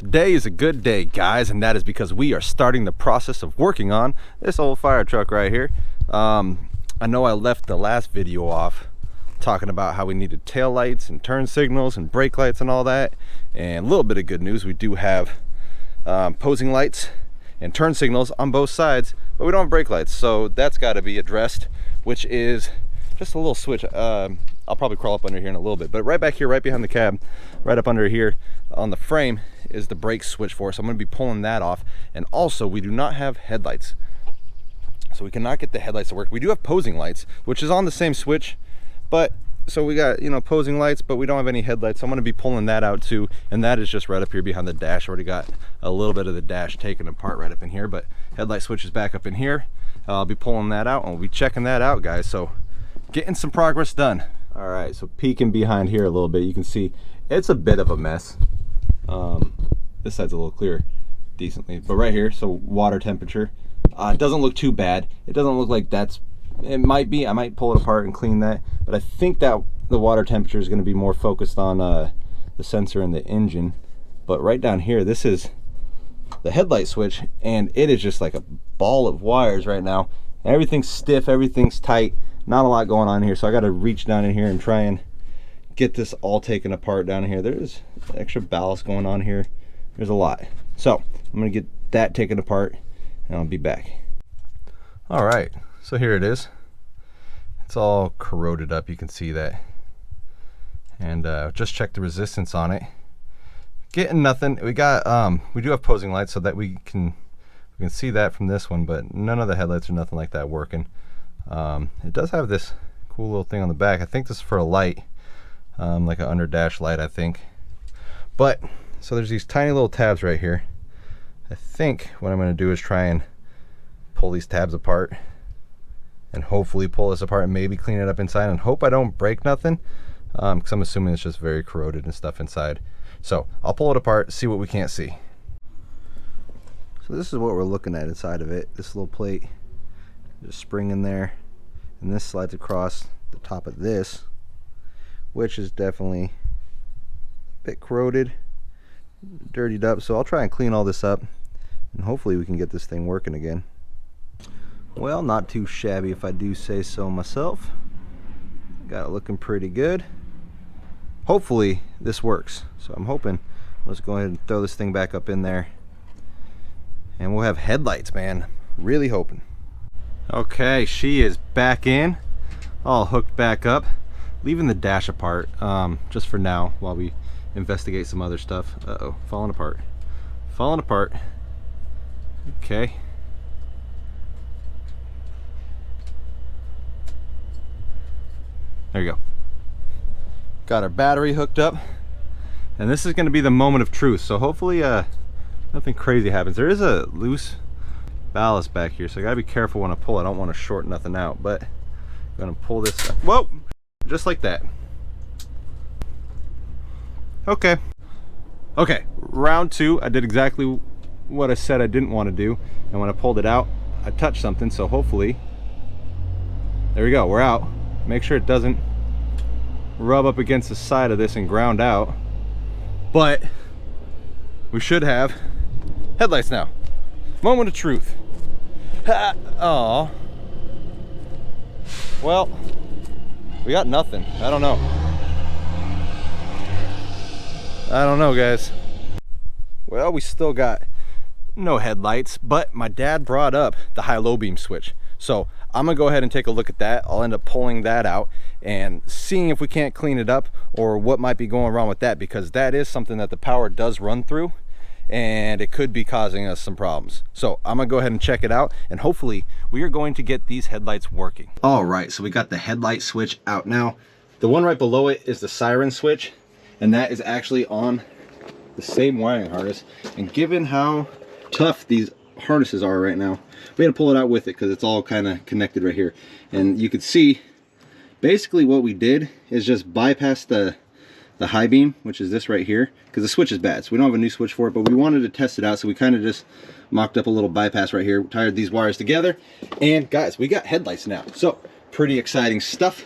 Today is a good day, guys, and that is because we are starting the process of working on this old fire truck right here. I know I left the last video off talking about how we needed tail lights and turn signals and brake lights and all that. And a little bit of good news, we do have posing lights and turn signals on both sides, but we don't have brake lights, so that's got to be addressed, which is just a little switch. I'll probably crawl up under here in a little bit, but right back here, right behind the cab, right up under here on the frame is the brake switch for us. I'm going to be pulling that off. And also, we do not have headlights, so we cannot get the headlights to work. We do have posing lights, which is on the same switch, but so we got, you know, posing lights, but we don't have any headlights. So I'm going to be pulling that out too, and that is just right up here behind the dash. Already got a little bit of the dash taken apart right up in here, but headlight switch is back up in here. I'll be pulling that out, and we'll be checking that out, guys. So getting some progress done. All right, so peeking behind here a little bit, you can see it's a bit of a mess. This side's a little clearer decently, but right here, so water temperature, it doesn't look too bad. It doesn't look like it might be. I might pull it apart and clean that, but I think that the water temperature is going to be more focused on the sensor in the engine. But right down here, this is the headlight switch, and it is just like a ball of wires right now. Everything's stiff, everything's tight, not a lot going on here, so I got to reach down in here and try and get this all taken apart down here. There's extra ballast going on here. There's a lot. So I'm gonna get that taken apart and I'll be back. All right, so here it is. It's all corroded up, you can see that. And just check the resistance on it. Getting nothing. We got we do have posing lights, so that we can see that from this one, but none of the headlights or nothing like that working. It does have this cool little thing on the back. I think this is for a light, like an under dash light, I think. But so there's these tiny little tabs right here. I think what I'm going to do is try and pull these tabs apart and hopefully pull this apart and maybe clean it up inside, and hope I don't break nothing, because I'm assuming it's just very corroded and stuff inside. So I'll pull it apart, see what we can't see. So this is what we're looking at inside of it. This little plate, there's a spring in there, and this slides across the top of this, which is definitely a bit corroded, dirtied up. So I'll try and clean all this up, and hopefully we can get this thing working again. Well, not too shabby if I do say so myself. Got it looking pretty good. Hopefully this works. So I'm hoping. Let's go ahead and throw this thing back up in there, and we'll have headlights, man. Really hoping. Okay, she is back in, all hooked back up, leaving the dash apart just for now while we investigate some other stuff. Uh-oh, falling apart. Falling apart. Okay. There you go. Got our battery hooked up, and this is going to be the moment of truth. So hopefully nothing crazy happens. There is a loose ballast back here, so I gotta be careful when I pull it. I don't want to short nothing out, but I'm gonna pull this up. Whoa, just like that. Okay, round two. I did exactly what I said I didn't want to do, and when I pulled it out, I touched something, so hopefully, there we go, we're out. Make sure it doesn't rub up against the side of this and ground out, but we should have headlights now. Moment of truth. Oh, well, we got nothing. I don't know, guys. Well, we still got no headlights, but my dad brought up the high-low beam switch, so I'm gonna go ahead and take a look at that. I'll end up pulling that out and seeing if we can't clean it up or what might be going wrong with that, because that is something that the power does run through, and it could be causing us some problems. So I'm gonna go ahead and check it out, and hopefully we are going to get these headlights working. All right, so we got the headlight switch out now. The one right below it is the siren switch, and that is actually on the same wiring harness. And given how tough these harnesses are right now, we had to pull it out with it because it's all kind of connected right here. And you could see basically what we did is just bypass the high beam, which is this right here, because the switch is bad, so we don't have a new switch for it, but we wanted to test it out, so we kind of just mocked up a little bypass right here, tied these wires together, and guys, we got headlights now. So pretty exciting stuff.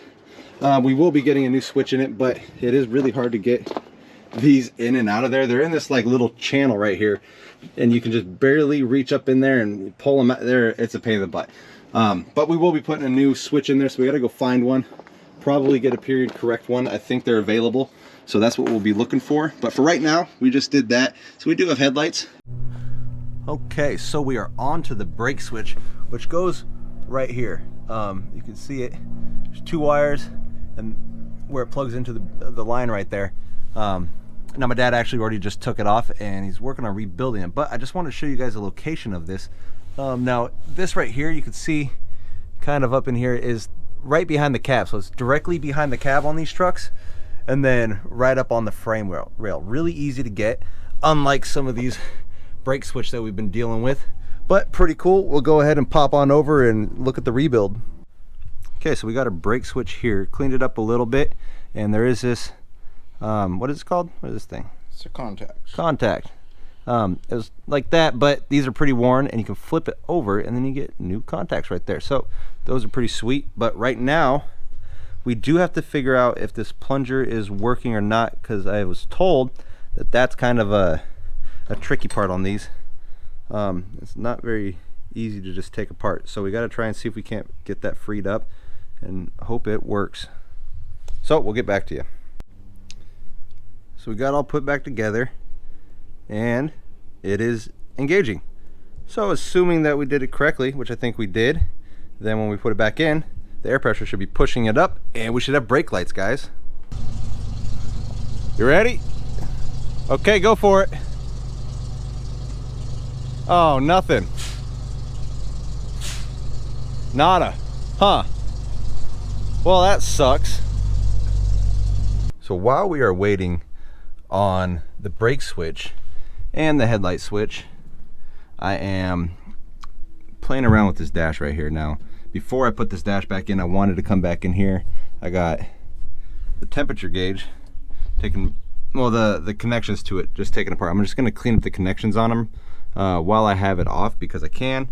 We will be getting a new switch in it, but it is really hard to get these in and out of there. They're in this like little channel right here, and you can just barely reach up in there and pull them out there. It's a pain in the butt. But we will be putting a new switch in there, so we got to go find one, probably get a period correct one. I think they're available, so that's what we'll be looking for. But for right now, we just did that. So we do have headlights. Okay, so we are on to the brake switch, which goes right here. You can see it. There's 2 wires, and where it plugs into the line right there. Now my dad actually already just took it off, and he's working on rebuilding it. But I just want to show you guys the location of this. Now this right here, you can see kind of up in here, is right behind the cab. So it's directly behind the cab on these trucks, and then right up on the frame rail. Really easy to get, unlike some of these brake switch that we've been dealing with, but pretty cool. We'll go ahead and pop on over and look at the rebuild. Okay, so we got a brake switch here, cleaned it up a little bit, and there is this what is it called? What is this thing? It's a contact. Contact. It was like that, but these are pretty worn, and you can flip it over and then you get new contacts right there. So those are pretty sweet. But right now we do have to figure out if this plunger is working or not, because I was told that that's kind of a tricky part on these. It's not very easy to just take apart, so we got to try and see if we can't get that freed up and hope it works. So we'll get back to you. So we got all put back together, and it is engaging. So assuming that we did it correctly, which I think we did, then when we put it back in, the air pressure should be pushing it up, and we should have brake lights, guys. You ready? Okay, go for it. Oh, nothing. Nada. Huh. Well, that sucks. So while we are waiting on the brake switch and the headlight switch, I am playing around with this dash right here. Now, before I put this dash back in, I wanted to come back in here. I got the temperature gauge taken, well, the connections to it just taken apart. I'm just going to clean up the connections on them while I have it off, because I can.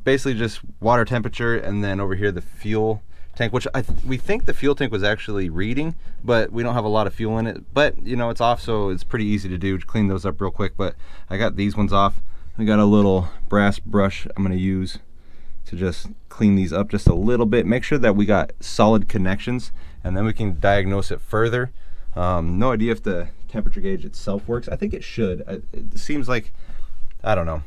Basically just water temperature, and then over here the fuel tank, which we think the fuel tank was actually reading, but we don't have a lot of fuel in it. But you know, it's off, so it's pretty easy to do, to clean those up real quick. But I got these ones off. I got a little brass brush I'm going to use to just clean these up just a little bit, make sure that we got solid connections, and then we can diagnose it further. No idea if the temperature gauge itself works. I think it should. It seems like, I don't know.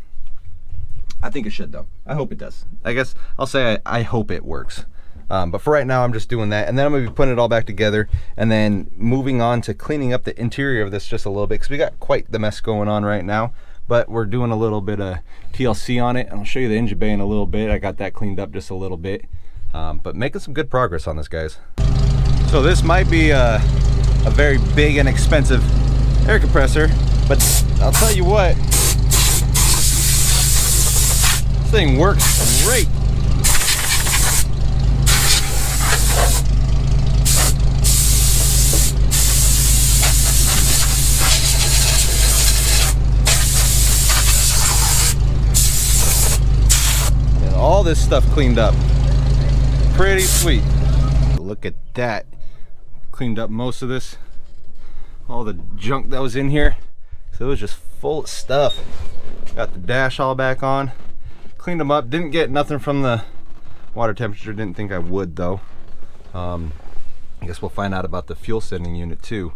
I think it should though. I hope it does. I guess I'll say I hope it works. But for right now, I'm just doing that, and then I'm going to be putting it all back together, and then moving on to cleaning up the interior of this just a little bit, because we got quite the mess going on right now. But we're doing a little bit of TLC on it, and I'll show you the engine bay in a little bit. I got that cleaned up just a little bit, but making some good progress on this, guys. So this might be a very big and expensive air compressor, but I'll tell you what, this thing works great. All this stuff cleaned up, pretty sweet. Look at that, cleaned up most of this, all the junk that was in here, so it was just full of stuff. Got the dash all back on, cleaned them up. Didn't get nothing from the water temperature, didn't think I would though. I guess we'll find out about the fuel sending unit too.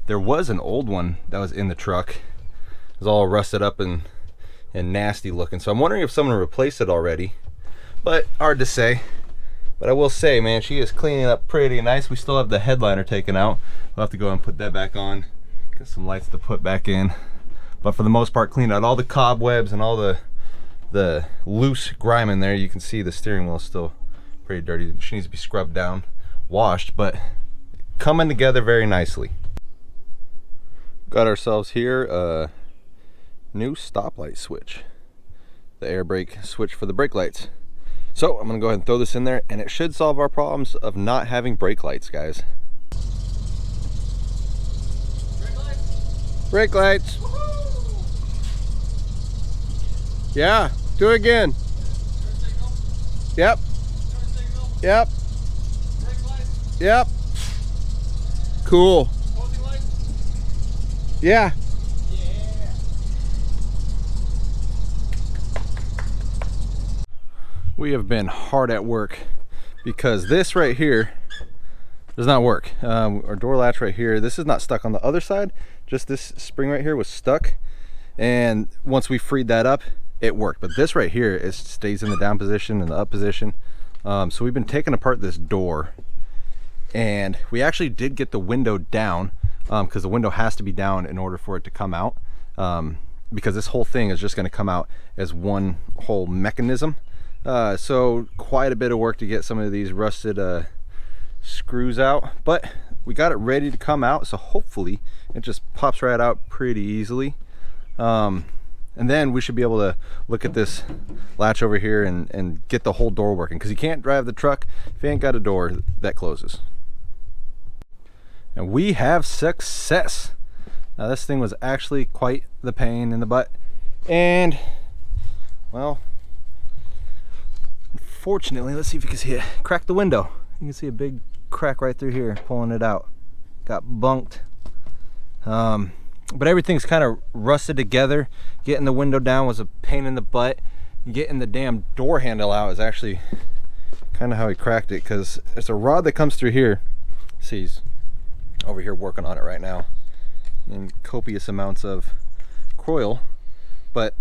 There was an old one that was in the truck. It was all rusted up and nasty looking, so I'm wondering if someone replaced it already, but hard to say. But I will say, man, she is cleaning up pretty nice. We still have the headliner taken out. We'll have to go and put that back on, get some lights to put back in, but for the most part cleaned out all the cobwebs and all the loose grime in there. You can see the steering wheel is still pretty dirty. She needs to be scrubbed down, washed, but coming together very nicely. Got ourselves here new stoplight switch, the air brake switch for the brake lights. So I'm gonna go ahead and throw this in there, and it should solve our problems of not having brake lights, guys. Brake lights. Brake lights. Yeah, do it again. Yep. Yep. Yep. Cool. Yeah. We have been hard at work because this right here does not work. Our door latch right here, this is not stuck on the other side, just this spring right here was stuck, and once we freed that up it worked, but this right here, it stays in the down position and the up position. So we've been taking apart this door, and we actually did get the window down, because the window has to be down in order for it to come out, because this whole thing is just going to come out as one whole mechanism. So quite a bit of work to get some of these rusted screws out, but we got it ready to come out, so hopefully it just pops right out pretty easily. And then we should be able to look at this latch over here and get the whole door working, because you can't drive the truck if you ain't got a door that closes. And we have success. Now this thing was actually quite the pain in the butt, and well, unfortunately, let's see if you can see it. Crack the window. You can see a big crack right through here, pulling it out. Got bunked. But everything's kind of rusted together. Getting the window down was a pain in the butt. Getting the damn door handle out is actually kind of how he cracked it, because there's a rod that comes through here. See, he's over here working on it right now in copious amounts of coil. But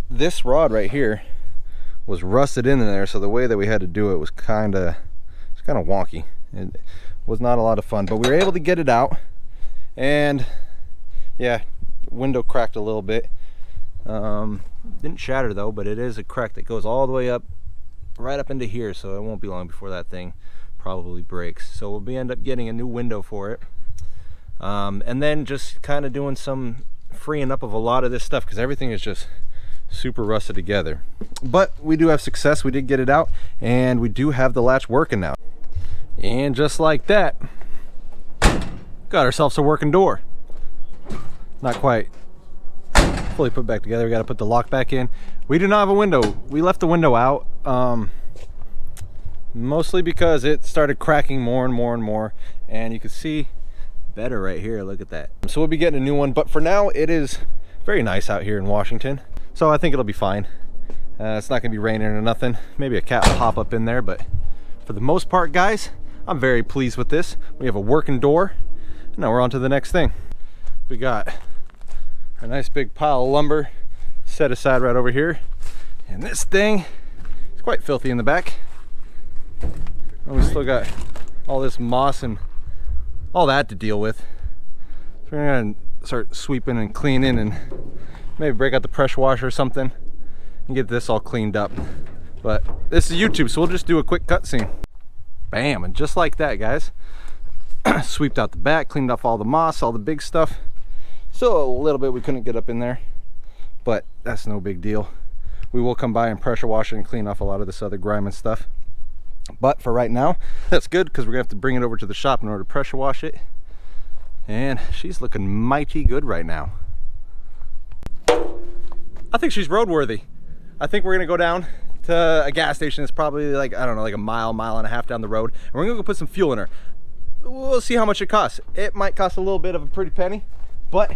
this rod right here was rusted in there, so the way that we had to do it was kind of wonky. It was not a lot of fun, but we were able to get it out. And yeah, window cracked a little bit. Didn't shatter though, but it is a crack that goes all the way up, right up into here, so it won't be long before that thing probably breaks. So we'll end up getting a new window for it, and then just kind of doing some freeing up of a lot of this stuff, because everything is just super rusted together. But we do have success. We did get it out, and we do have the latch working now. And just like that, got ourselves a working door. Not quite fully put back together. We got to put the lock back in. We do not have a window. We left the window out, mostly because it started cracking more and more and more, and you can see better right here. Look at that. So we'll be getting a new one, but for now it is very nice out here in Washington, so I think it'll be fine. It's not gonna be raining or nothing. Maybe a cat will pop up in there, but for the most part, guys, I'm very pleased with this. We have a working door. Now we're on to the next thing. We got a nice big pile of lumber set aside right over here, and this thing is quite filthy in the back. And we still got all this moss and all that to deal with. So we're gonna start sweeping and cleaning, and maybe break out the pressure washer or something and get this all cleaned up. But this is YouTube, so we'll just do a quick cutscene. Bam, and just like that, guys, sweeped out the back, cleaned off all the moss, all the big stuff. So a little bit we couldn't get up in there, but that's no big deal. We will come by and pressure wash it and clean off a lot of this other grime and stuff. But for right now, that's good, because we're gonna have to bring it over to the shop in order to pressure wash it. And she's looking mighty good right now. I think she's roadworthy. I think we're gonna go down to a gas station. It's probably like, I don't know, like a mile and a half down the road, and we're gonna go put some fuel in her. We'll see how much it costs. It might cost a little bit of a pretty penny, but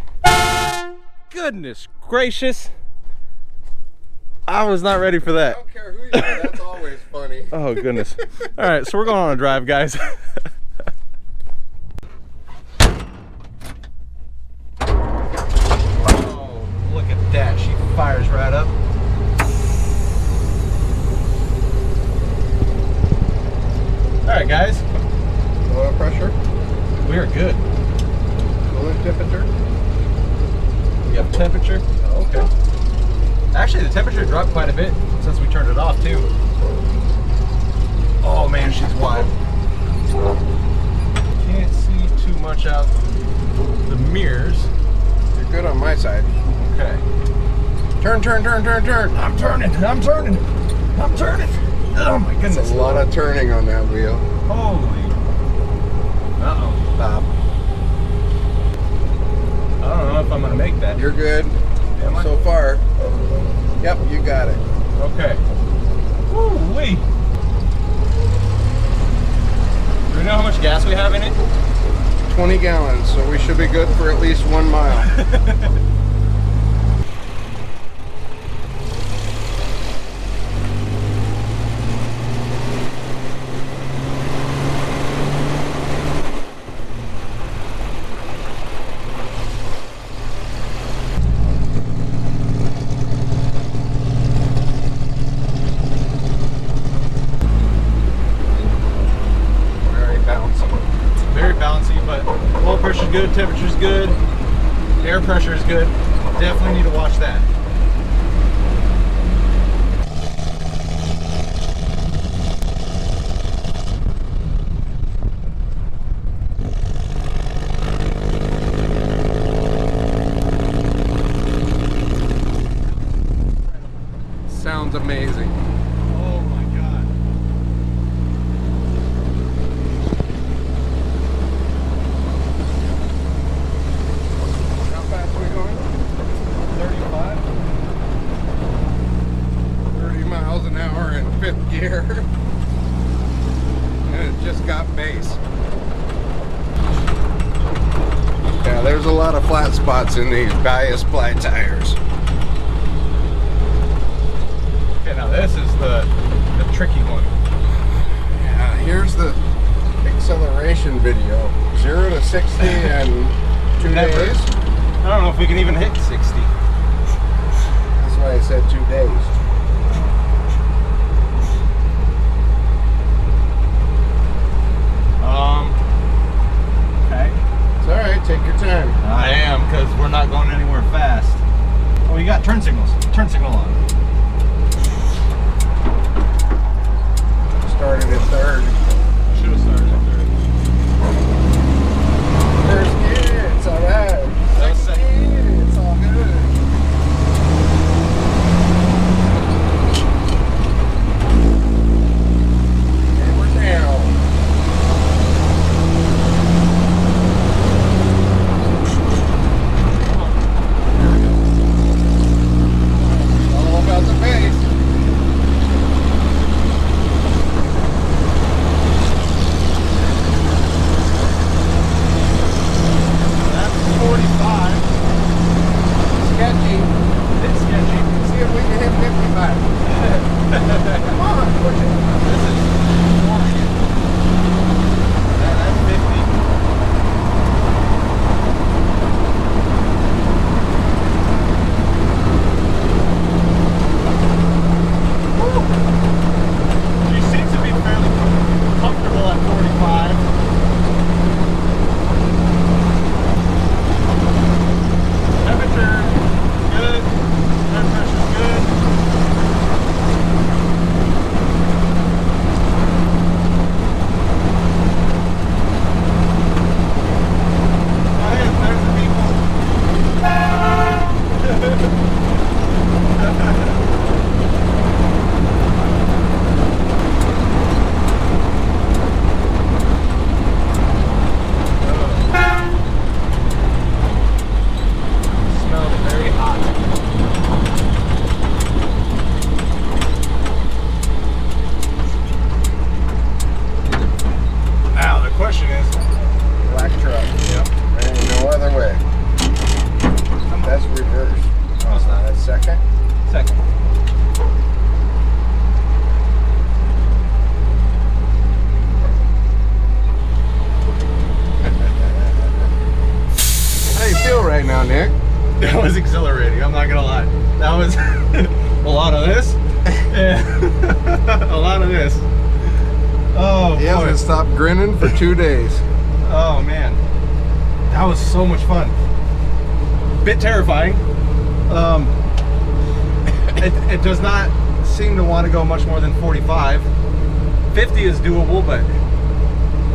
goodness gracious, I was not ready for that. I don't care who you are, that's always funny. Oh goodness. All right, so we're going on a drive, guys. Oh, look at that. She fires right up. All right, guys. Oil pressure, We are good. coolant temperature. We have temperature. Oh, okay. Actually, the temperature dropped quite a bit since we turned it off, too. Oh man, she's wide. Can't see too much out the mirrors. You're good on my side. Okay. Turn, turn, turn, turn, turn. I'm turning. I'm turning. I'm turning. Oh my goodness. It's a lot of turning on that wheel. Holy. Uh-oh. Stop. I don't know if I'm going to make that. You're good Am I? so far. Yep, you got it. Okay. Woo-wee. Do we know how much gas we have in it? 20 gallons, so we should be good for at least 1 mile. Very bouncy, but oil pressure's good, temperature's good, air pressure is good. Definitely need to watch that. Sounds amazing. Oh my God. How fast are we going? 35. 30 miles an hour in 5th gear. And it just got base. Yeah, there's a lot of flat spots in these bias ply tires. Okay, now this is the tricky one. Yeah, here's the acceleration video. 0 to 60 in 2 Never. days. I don't know if we can even hit 60. That's why I said 2 days. Okay. It's alright, take your time. I am, because we're not going anywhere fast. Oh, you got turn signals. Turn signal on. Started at 3rd. Should have started at 3rd. First gear, it's alright. That was second. Gear, it's all good. And we're down. All about the pace. That's 45. Sketchy. It's sketchy. See if we can hit 55. Come on, push it. This is warming it. That's 50. She seems to be fairly comfortable at 45. Temperature good, air pressure's good. Oh, hey, there's the Smells very hot. Now the question is, Black truck. yep, There ain't no other way. That's reverse. No, it's not. That's second. second. How you feel right now, Nick? That was exhilarating, I'm not gonna lie. That was a lot of this. A lot of this. Oh, He boy. hasn't stopped grinning for 2 days. Oh man, that was so much fun. Bit terrifying. It does not seem to want to go much more than 45. 50 is doable, but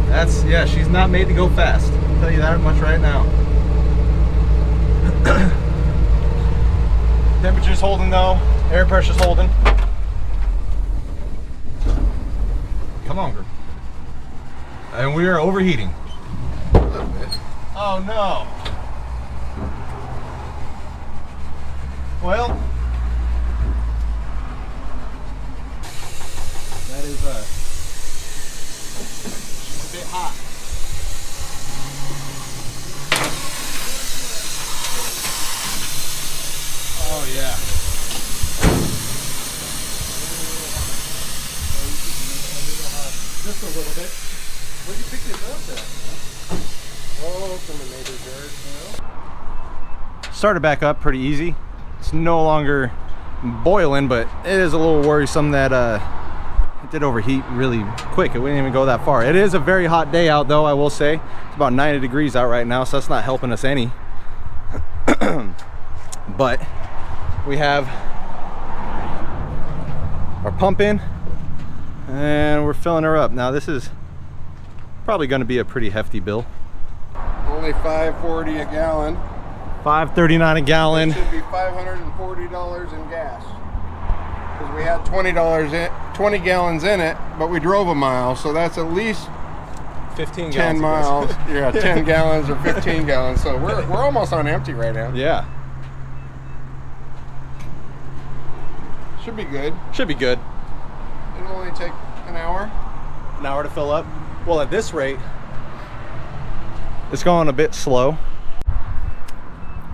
that's, yeah, she's not made to go fast. I'll tell you that much right now. Temperature's holding though, air pressure's holding. Come on, girl. And we are overheating. A little bit. Oh no. Well, that is a bit hot. Oh yeah. Just a little bit. Where do you pick this up at? Oh, from the neighbor's yard. Started back up pretty easy. It's no longer boiling, but it is a little worrisome that it did overheat really quick. It wouldn't even go that far. It is a very hot day out though, I will say. It's about 90 degrees out right now, so that's not helping us any. But we have our pump in and we're filling her up. Now this is probably going to be a pretty hefty bill. Only $5.40 a gallon. $5.39 a gallon. It should be $540 in gas. Because we had $20 20 gallons in it, but we drove a mile, so that's at least 15 10 gallons. miles. Yeah, 10 gallons or 15 gallons. So we're almost on empty right now. Yeah. Should be good. Should be good. It'll only take an hour. An hour to fill up. Well, at this rate, it's going a bit slow.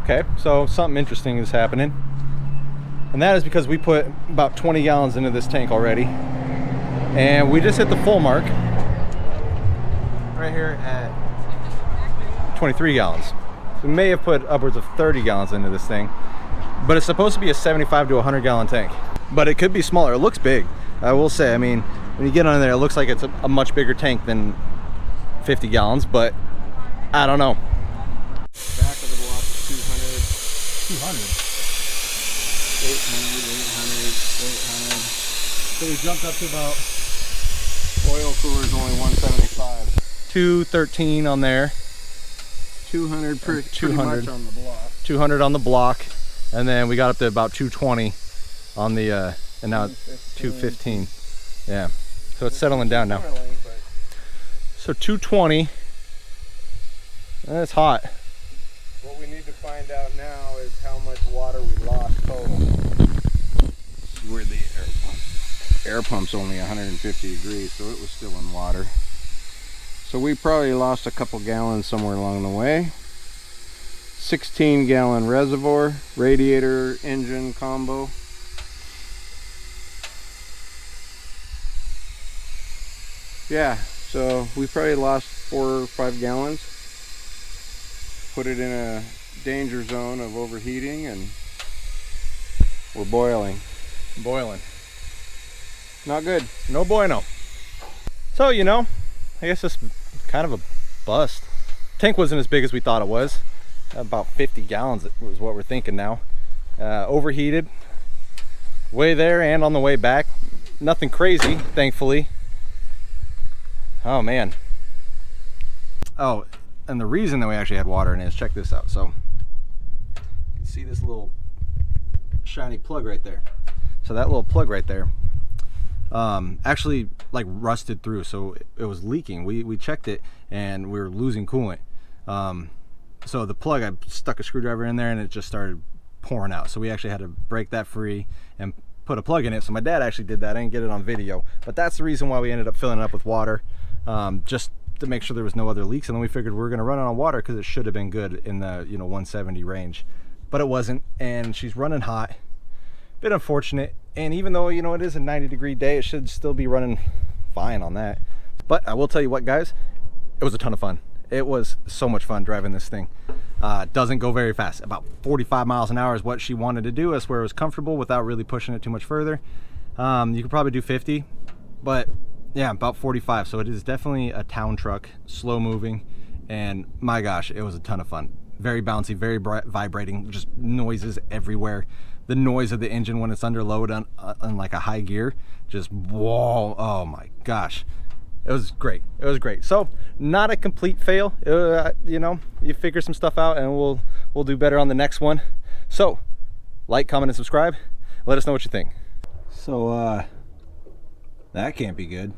Okay, so something interesting is happening. And that is because we put about 20 gallons into this tank already. And we just hit the full mark right here at 23 gallons. We may have put upwards of 30 gallons into this thing, but it's supposed to be a 75 to 100 gallon tank. But it could be smaller. It looks big, I will say. I mean, when you get on there, it looks like it's a much bigger tank than 50 gallons, but I don't know. Back of the block is 200. 200. 800. So we jumped up to about Oil cooler's only 175. 213 on there. 200 pretty 200. much on the block. 200 on the block, and then we got up to about 220 on the and now 215. Yeah, so it's settling down now. So 220. That's hot. What we need to find out now is how much water we lost total. Where the air pump's only 150 degrees, so it was still in water. So we probably lost a couple gallons somewhere along the way. 16 gallon reservoir, radiator, engine combo. Yeah, so we probably lost 4 or 5 gallons. Put it in a danger zone of overheating, and we're boiling. Boiling. Not good. No bueno. So, you know, I guess it's kind of a bust. Tank wasn't as big as we thought it was. About 50 gallons was what we're thinking now. Overheated. Way there and on the way back. Nothing crazy, thankfully. Oh, man. Oh, and the reason that we actually had water in it is, check this out. So, you can see this little shiny plug right there. So that little plug right there actually like rusted through, so it was leaking. We checked it and we were losing coolant. So the plug, I stuck a screwdriver in there and it just started pouring out. So we actually had to break that free and put a plug in it. So my dad actually did that. I didn't get it on video, but that's the reason why we ended up filling it up with water, just to make sure there was no other leaks. And then we figured we were going to run it on water because it should have been good in the 170 range, but it wasn't. And she's running hot. Bit unfortunate. And even though it is a 90-degree day, it should still be running fine on that. But I will tell you what, guys, it was a ton of fun. It was so much fun driving this thing. Doesn't go very fast. About 45 miles an hour is what she wanted to do. That's where it was comfortable without really pushing it too much further. You could probably do 50, but yeah, about 45. So it is definitely a town truck, slow moving, and my gosh, it was a ton of fun. Very bouncy, very vibrating, just noises everywhere. The noise of the engine when it's under load on like a high gear, just whoa, oh my gosh. It was great. It was great. So not a complete fail. You figure some stuff out and we'll do better on the next one. So like, comment, and subscribe. Let us know what you think. So that can't be good.